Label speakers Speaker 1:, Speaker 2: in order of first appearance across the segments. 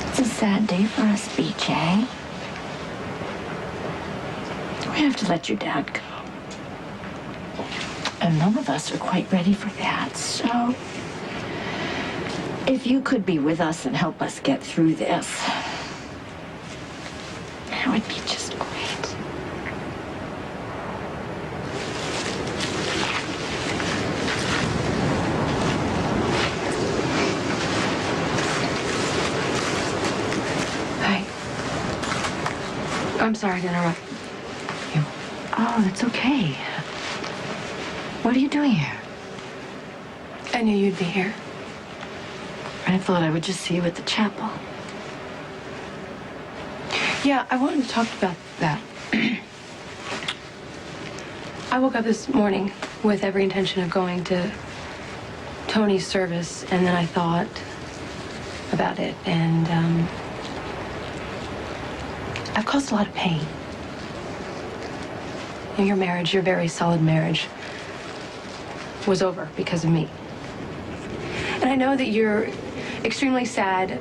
Speaker 1: It's a sad day for us, BJ. We have to let your dad go. And none of us are quite ready for that, so if you could be with us and help us get through this, that would be just great.
Speaker 2: Hi. I'm sorry to interrupt you.
Speaker 1: Oh, that's okay. What are you doing here?
Speaker 2: I knew you'd be here.
Speaker 1: I thought I would just see you at the chapel.
Speaker 2: Yeah, I wanted to talk about that. I woke up this morning with every intention of going to Tony's service, and then I thought about it, and I've caused a lot of pain. You know, your marriage, your very solid marriage, was over because of me. And I know that you're extremely sad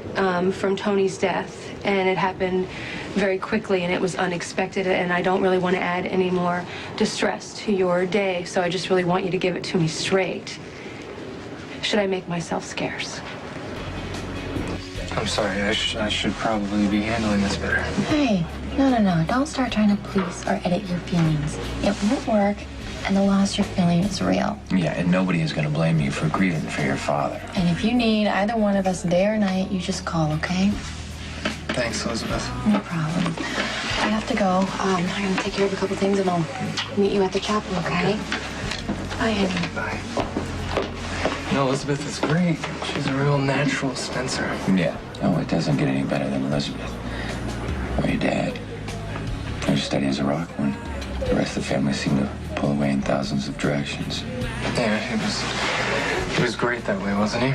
Speaker 2: from Tony's death, and it happened very quickly, and it was unexpected, and I don't really want to add any more distress to your day, so I just really want you to give it to me straight. Should I make myself scarce?
Speaker 3: I'm sorry, I should probably be handling this better.
Speaker 4: Hey, no. Don't start trying to police or edit your feelings. It won't work, and the loss you're feeling is real.
Speaker 5: Yeah, and nobody is going to blame you for grieving for your father.
Speaker 4: And if you need either one of us day or night, you just call, okay?
Speaker 3: Thanks, Elizabeth.
Speaker 4: No problem. I have to go. I'm going to take care of a couple things, and I'll meet you at the chapel, okay? Bye, honey.
Speaker 3: Bye. No, Elizabeth is great. She's a real natural Spencer.
Speaker 5: Yeah. Oh, it doesn't get any better than Elizabeth. Or your dad. Or steady as a rock when the rest of the family seemed to pull away in thousands of directions.
Speaker 3: Yeah, he was great that way, wasn't he?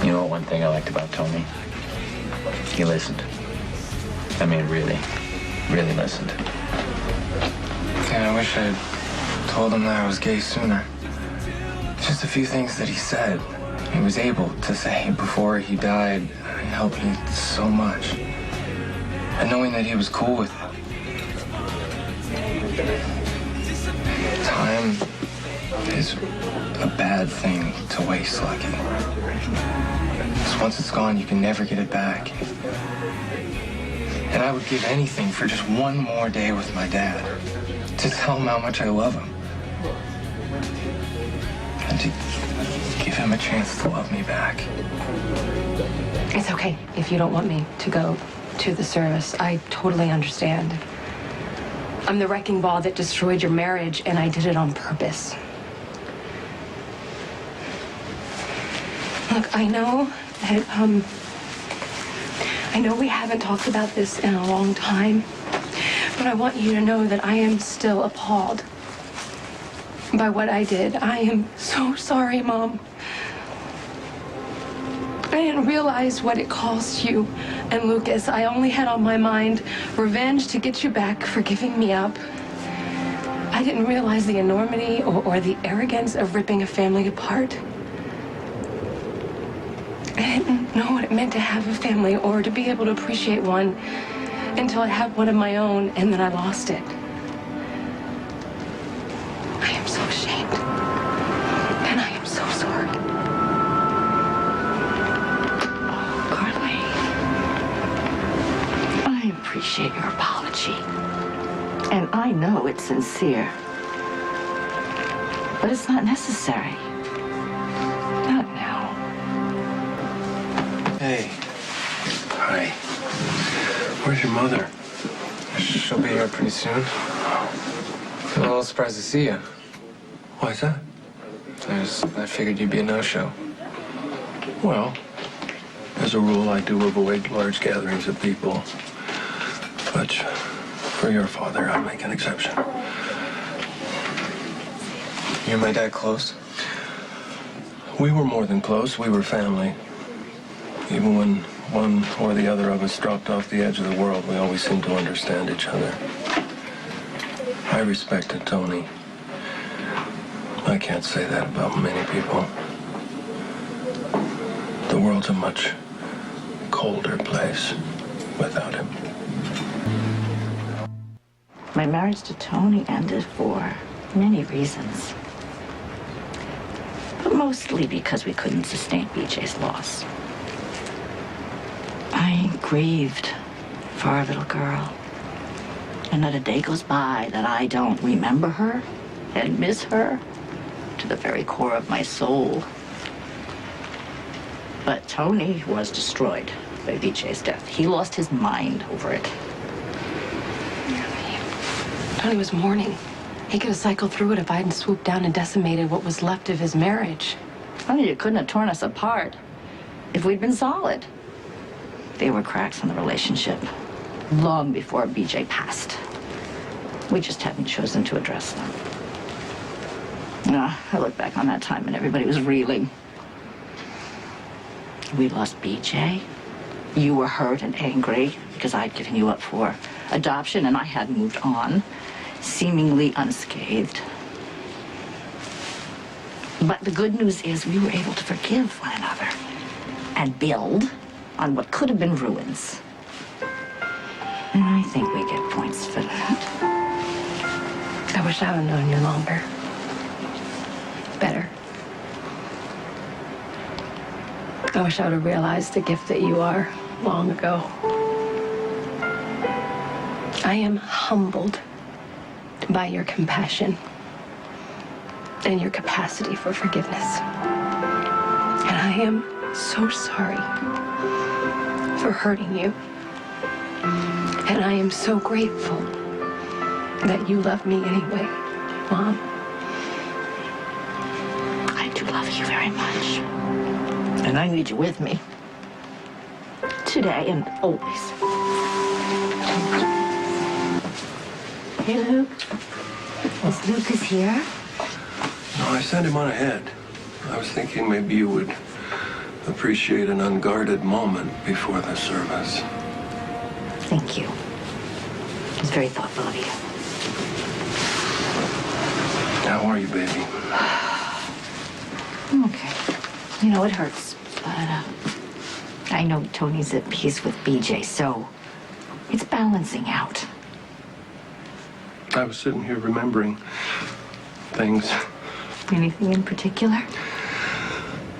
Speaker 5: You know what one thing I liked about Tony? He listened. I mean, really listened.
Speaker 3: Yeah, I wish I'd told him that I was gay sooner. Just a few things that he said, he was able to say before he died, helped me so much. And knowing that he was cool with it. Time is a bad thing to waste, Lucky. Because once it's gone, you can never get it back. And I would give anything for just one more day with my dad. To tell him how much I love him. And to give him a chance to love me back.
Speaker 2: It's okay if you don't want me to go to the service. I totally understand. I'm the wrecking ball that destroyed your marriage, and I did it on purpose. Look, I know that, I know we haven't talked about this in a long time, but I want you to know that I am still appalled by what I did. I am so sorry, Mom. I didn't realize what it cost you and Lucas. I only had on my mind revenge to get you back for giving me up. I didn't realize the enormity or the arrogance of ripping a family apart. I didn't know what it meant to have a family or to be able to appreciate one until I had one of my own, and then I lost it. I am so ashamed. And I am so sorry.
Speaker 1: I appreciate your apology. And I know it's sincere. But it's not necessary. Not now.
Speaker 3: Hey.
Speaker 5: Hi.
Speaker 3: Where's your mother? She'll be here pretty soon. I'm a little surprised to see you.
Speaker 5: Why is that?
Speaker 3: I figured you'd be a no-show.
Speaker 6: Well, as a rule, I do avoid large gatherings of people. But for your father, I make an exception.
Speaker 3: You and my dad close?
Speaker 6: We were more than close. We were family. Even when one or the other of us dropped off the edge of the world, we always seemed to understand each other. I respected Tony. I can't say that about many people. The world's a much colder place without him.
Speaker 1: My marriage to Tony ended for many reasons. But mostly because we couldn't sustain BJ's loss. I grieved for our little girl. And not a day goes by that I don't remember her and miss her to the very core of my soul. But Tony was destroyed by BJ's death. He lost his mind over it.
Speaker 2: Tony was mourning. He could have cycled through it if I hadn't swooped down and decimated what was left of his marriage.
Speaker 1: Honey, you couldn't have torn us apart if we'd been solid. There were cracks in the relationship long before BJ passed. We just hadn't chosen to address them. I look back on that time and everybody was reeling. We lost BJ. You were hurt and angry because I'd given you up for adoption and I hadn't moved on, seemingly unscathed. But the good news is we were able to forgive one another and build on what could have been ruins. And I think we get points for that.
Speaker 2: I wish I would have known you longer. Better. I wish I would have realized the gift that you are long ago. I am humbled by your compassion and your capacity for forgiveness. And I am so sorry for hurting you. And I am so grateful that you love me anyway, Mom.
Speaker 1: I do love you very much. And I need you with me. Today and always. Hey, Luke. Is Lucas here?
Speaker 6: No, I sent him on ahead. I was thinking maybe you would appreciate an unguarded moment before the service.
Speaker 1: Thank you. It's very thoughtful of you.
Speaker 6: How are you, baby?
Speaker 1: Okay. You know, it hurts, but I know Tony's at peace with BJ, so it's balancing out.
Speaker 6: I was sitting here remembering things.
Speaker 1: Anything in particular?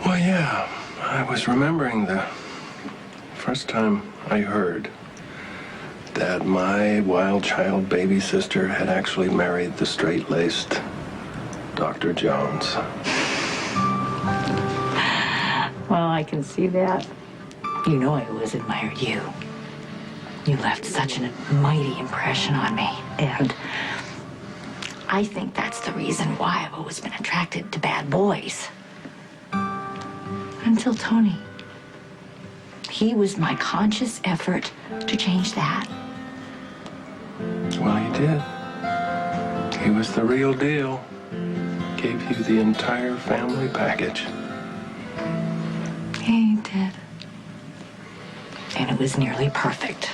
Speaker 6: Well, yeah. I was remembering the first time I heard that my wild child baby sister had actually married the straight-laced Dr. Jones.
Speaker 1: Well, I can see that. You know I always admired you. You left such a mighty impression on me, and I think that's the reason why I've always been attracted to bad boys. Until Tony. He was my conscious effort to change that.
Speaker 6: Well, he did. He was the real deal. Gave you the entire family package.
Speaker 1: He did. And it was nearly perfect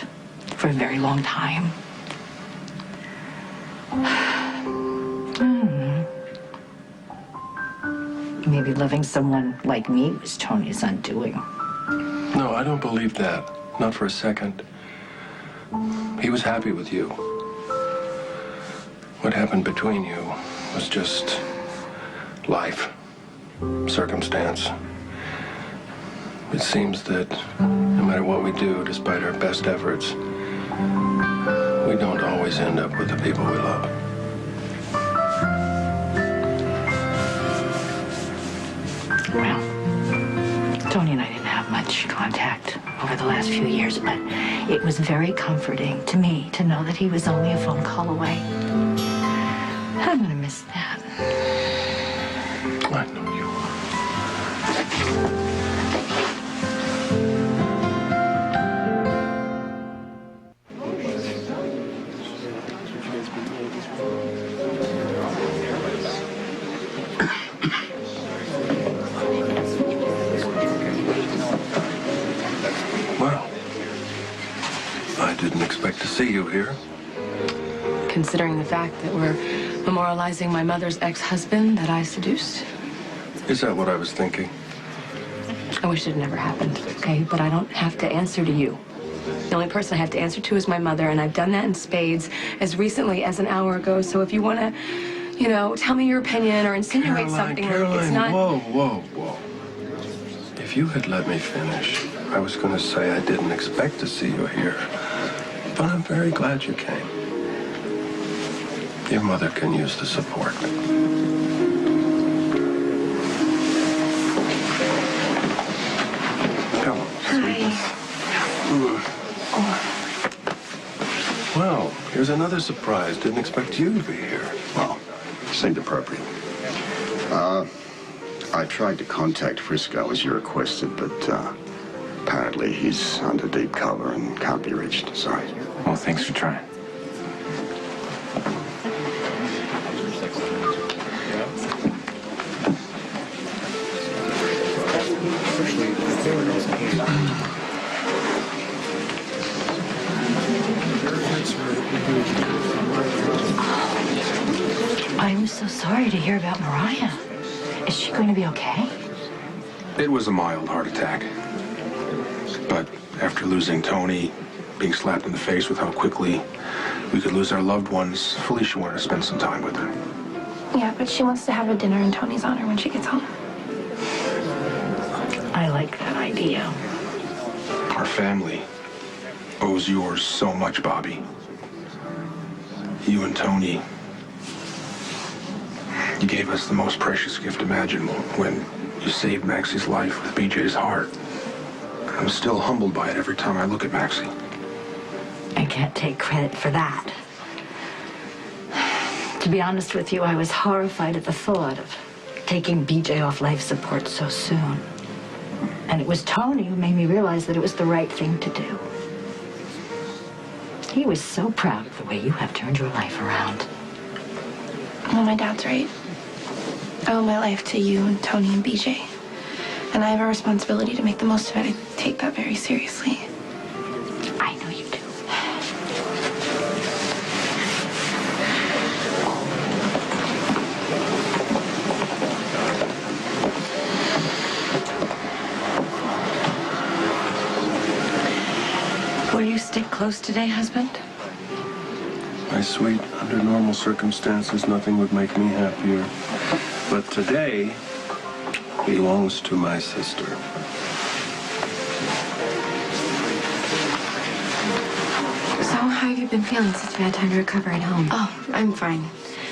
Speaker 1: for a very long time. Maybe loving someone like me was Tony's undoing.
Speaker 6: No, I don't believe that. Not for a second. He was happy with you. What happened between you was just life, circumstance. It seems that no matter what we do, despite our best efforts, we don't always end up with the people we love.
Speaker 1: Well, Tony and I didn't have much contact over the last few years, but it was very comforting to me to know that he was only a phone call away. I'm gonna miss that.
Speaker 6: I know you are. Well, I didn't expect to see you here.
Speaker 2: Considering the fact that we're memorializing my mother's ex-husband that I seduced.
Speaker 6: Is that what I was thinking?
Speaker 2: I wish it had never happened, okay? But I don't have to answer to you. The only person I have to answer to is my mother, and I've done that in spades as recently as an hour ago. So if you want to, you know, tell me your opinion or insinuate something,
Speaker 6: Caroline,
Speaker 2: it's not...
Speaker 6: Whoa. If you had let me finish, I was going to say I didn't expect to see you here. But I'm very glad you came. Your mother can use the support. Come on, sweetness. Well, here's another surprise. Didn't expect you to be here.
Speaker 7: Well, seemed appropriate. I tried to contact Frisco as you requested, but apparently he's under deep cover and can't be reached. Sorry.
Speaker 5: Well, thanks for trying.
Speaker 1: I'm so sorry to hear about Mariah. Is she going to be okay?
Speaker 8: It was a mild heart attack. But after losing Tony, being slapped in the face with how quickly we could lose our loved ones, Felicia wanted to spend some time with her.
Speaker 4: Yeah, but she wants to have a dinner in Tony's honor when she gets home.
Speaker 1: I like that idea.
Speaker 8: Our family owes yours so much, Bobby. You and Tony, you gave us the most precious gift imaginable when you saved Maxie's life with BJ's heart. I'm still humbled by it every time I look at Maxie.
Speaker 1: I can't take credit for that. To be honest with you, I was horrified at the thought of taking BJ off life support so soon. And it was Tony who made me realize that it was the right thing to do. He was so proud of the way you have turned your life around.
Speaker 4: Well, my dad's right. I owe my life to you and Tony and BJ. And I have a responsibility to make the most of it. I take that very seriously.
Speaker 1: I know you do.
Speaker 9: Will you stick close today, husband?
Speaker 6: My sweet, under normal circumstances, nothing would make me happier. But today belongs to my sister.
Speaker 4: So, how have you been feeling since you had time to recover at home?
Speaker 9: Oh, I'm fine.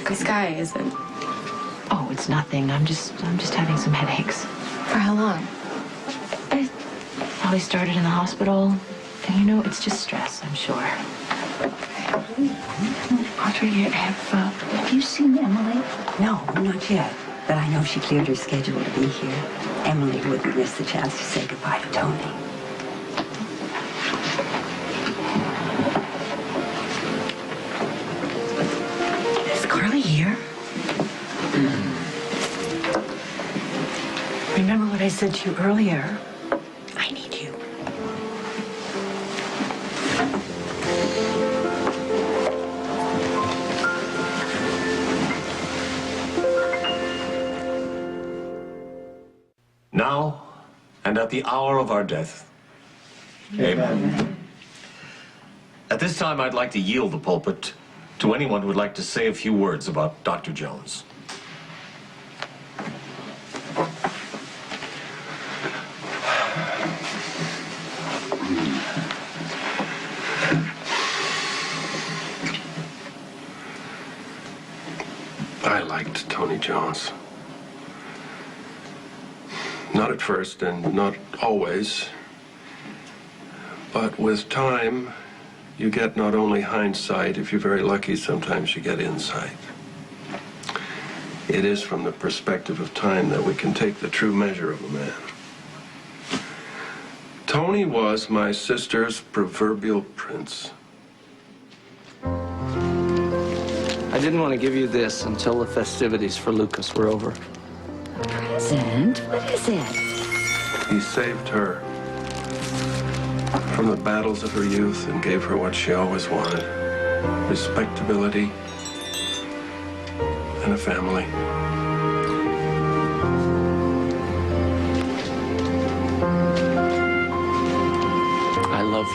Speaker 9: This guy isn't.
Speaker 1: Oh, it's nothing. I'm just having some headaches.
Speaker 4: For how long?
Speaker 1: It probably started in the hospital. And you know, it's just stress, I'm sure. Audrey, have you seen Emily?
Speaker 9: No, not yet. But I know she cleared her schedule to be here. Emily wouldn't miss the chance to say goodbye to Tony.
Speaker 1: Is Carly here? Remember what I said to you earlier? I need you.
Speaker 10: Now, and at the hour of our death. Amen. At this time, I'd like to yield the pulpit to anyone who would like to say a few words about Dr. Jones.
Speaker 6: I liked Tony Jones. Not at first and not always. But with time, you get not only hindsight, if you're very lucky, sometimes you get insight. It is from the perspective of time that we can take the true measure of a man. Tony was my sister's proverbial prince.
Speaker 11: I didn't want to give you this until the festivities for Lucas were over.
Speaker 1: Present? What is it?
Speaker 6: He saved her from the battles of her youth and gave her what she always wanted: respectability and a family.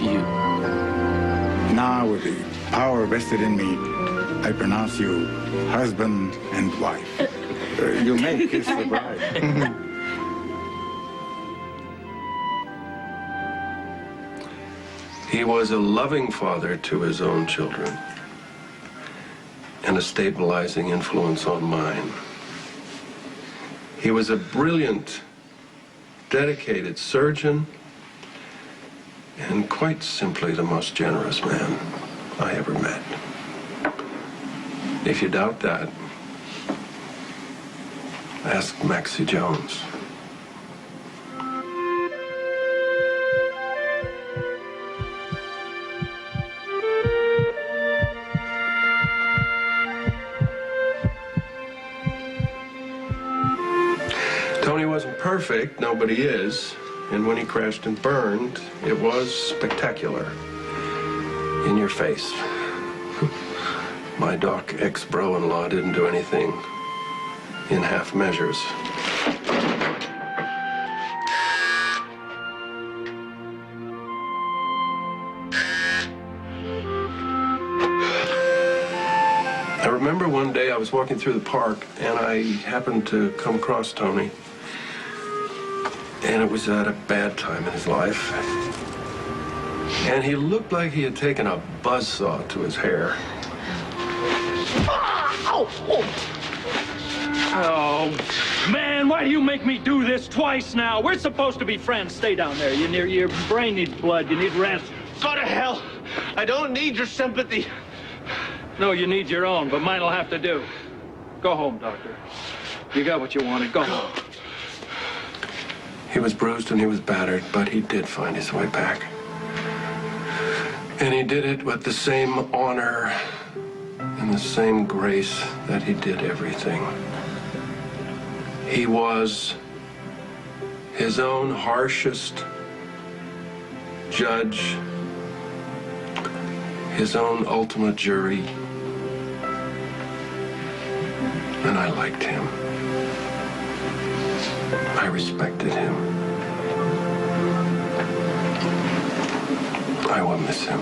Speaker 11: you.
Speaker 12: Now, with the power vested in me, I pronounce you husband and wife. You may kiss the bride.
Speaker 6: He was a loving father to his own children and a stabilizing influence on mine. He was a brilliant, dedicated surgeon and quite simply the most generous man I ever met. If you doubt that, ask Maxie Jones. Tony wasn't perfect, nobody is, and when he crashed and burned, it was spectacular. In your face. My doc ex-bro-in-law didn't do anything in half measures. I remember one day I was walking through the park and I happened to come across Tony. And it was at a bad time in his life. And he looked like he had taken a buzzsaw to his hair.
Speaker 13: Oh, man, why do you make me do this twice now? We're supposed to be friends. Stay down there. Your brain needs blood. You need rest.
Speaker 11: Go to hell. I don't need your sympathy.
Speaker 13: No, you need your own, but mine'll have to do. Go home, Doctor. You got what you wanted. Go home.
Speaker 6: He was bruised and he was battered, but he did find his way back. And he did it with the same honor and the same grace that he did everything. He was his own harshest judge, his own ultimate jury, and I liked him. I respected him. I will miss him.